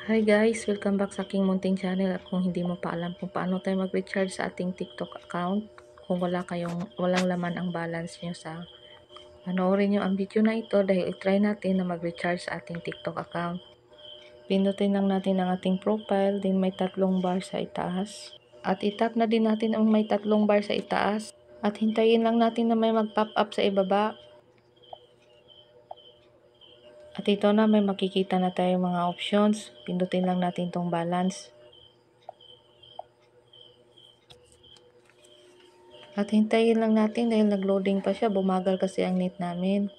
Hi guys! Welcome back sa aking munting channel. At kung hindi mo pa alam kung paano tayo mag-recharge sa ating TikTok account, kung walang laman ang balance nyo panoorin nyo ang video na ito dahil i-try natin na mag-recharge sa ating TikTok account. Pindutin lang natin ang ating profile, din may tatlong bar sa itaas. At itap na din natin ang may tatlong bar sa itaas. At hintayin lang natin na may mag-pop up sa ibaba. At ito na, may makikita na tayo mga options. Pindutin lang natin tong balance. At hintayin lang natin dahil nag-loading pa siya. Bumagal kasi ang net namin.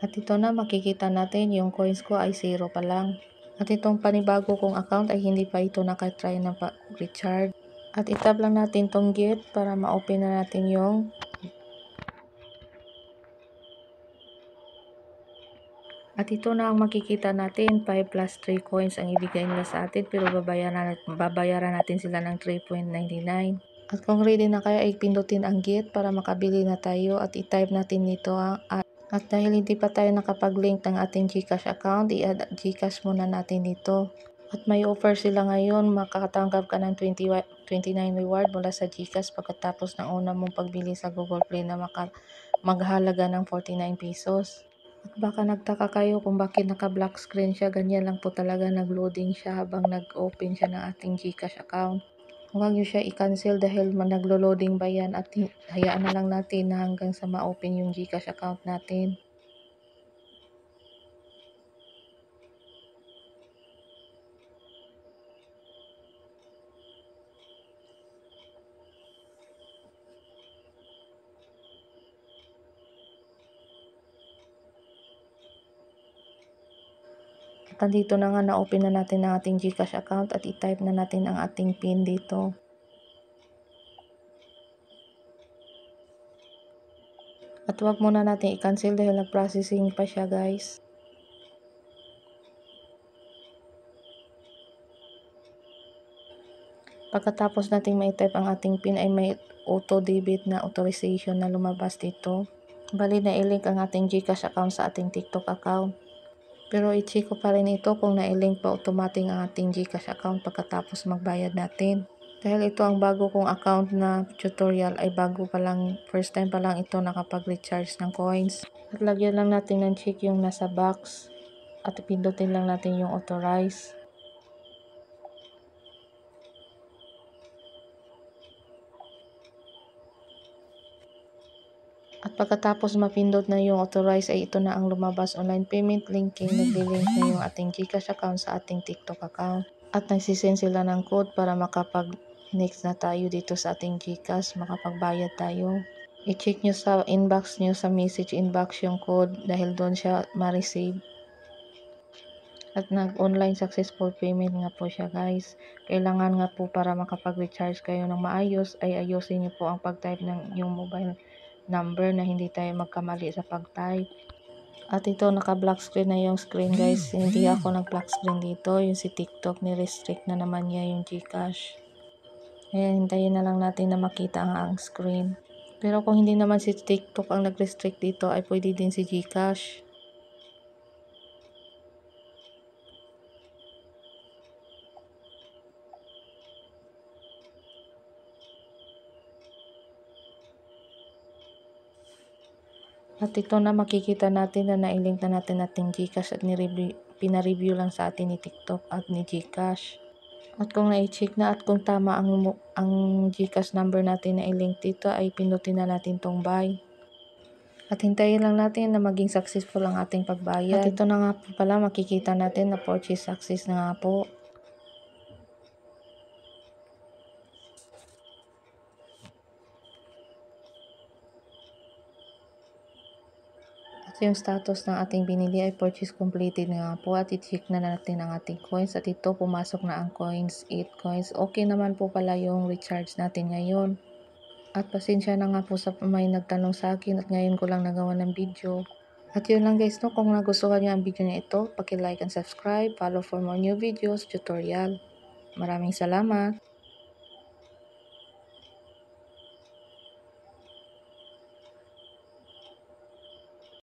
At ito na, makikita natin yung coins ko ay 0 pa lang. At itong panibago kong account ay hindi pa ito nakatry na recharge. At itap lang natin tong get para ma-open na natin yung At ito na ang makikita natin, 5 plus 3 coins ang ibigay nila sa atin, pero babayaran natin sila ng 3.99. At kung ready na kayo, ay pindutin ang get para makabili na tayo at i-type natin nito ang at dahil hindi pa tayo nakapag-link ng ating GCash account, i-add GCash muna natin dito. At may offer sila ngayon, makakatanggap ka ng 29 reward mula sa GCash pagkatapos ng una mong pagbili sa Google Play na maghalaga ng 49 pesos. At baka nagtaka kayo kung bakit naka-black screen siya, ganyan lang po talaga nag-loading siya habang nag-open siya ng ating GCash account. Huwag nyo siya i-cancel dahil naglo-loading ba yan at hayaan na lang natin na hanggang sa ma-open yung GCash account natin. At dito na nga na-open na natin ang ating GCash account at i-type na natin ang ating PIN dito. At huwag muna natin i-cancel dahil nag-processing pa siya guys. Pagkatapos nating ma-type ang ating PIN ay may auto-debit na authorization na lumabas dito. Bali na i-link ang ating GCash account sa ating TikTok account. Pero i-check ko pa rin ito kung na-link pa automatic ang ating GCash account pagkatapos magbayad natin. Dahil ito ang bago kong account na tutorial ay bago pa lang, first time pa lang ito nakapag-recharge ng coins. At lagyan lang natin ng check yung nasa box at pindutin lang natin yung authorize. At pagkatapos mapindot na yung authorize ay ito na ang lumabas, online payment linking. Nagli-link na yung ating GCash account sa ating TikTok account. At nagsisend sila ng code para makapag-next na tayo dito sa ating GCash, makapagbayad tayo. I-check nyo sa inbox nyo, sa message inbox yung code dahil doon siya ma-receive. At nag-online successful payment nga po siya guys. Kailangan nga po para makapag-recharge kayo ng maayos ay ayusin nyo po ang pag-type ng yung mobile number na hindi tayo magkamali sa pag-type. At ito naka-black screen na yung screen guys. Hindi ako nag-black screen dito. Yung si TikTok ni-restrict na naman niya yung GCash. Ayan, hintayin na lang natin na makita ang screen. Pero kung hindi naman si TikTok ang nag-restrict dito ay pwede din si GCash. At ito na makikita natin na na-link na natin ating GCash at pina-review lang sa atin ni TikTok at ni GCash. At kung na-check na at kung tama ang GCash number natin na i-link dito ay pindutin na natin tong buy. At hintayin lang natin na maging successful ang ating pagbayad. At ito na nga po pala, makikita natin na purchase success na nga po. Yung status ng ating binili ay purchase completed nga po at i-check na natin ang ating coins at ito pumasok na ang coins, 8 coins. Okay naman po pala yung recharge natin ngayon. At pasensya na nga po sa may nagtanong sa akin at ngayon ko lang nagawa ng video. At yun lang guys, no, kung nagustuhan niyo ang video na ito, paki-like and subscribe, follow for more new videos, tutorial. Maraming salamat.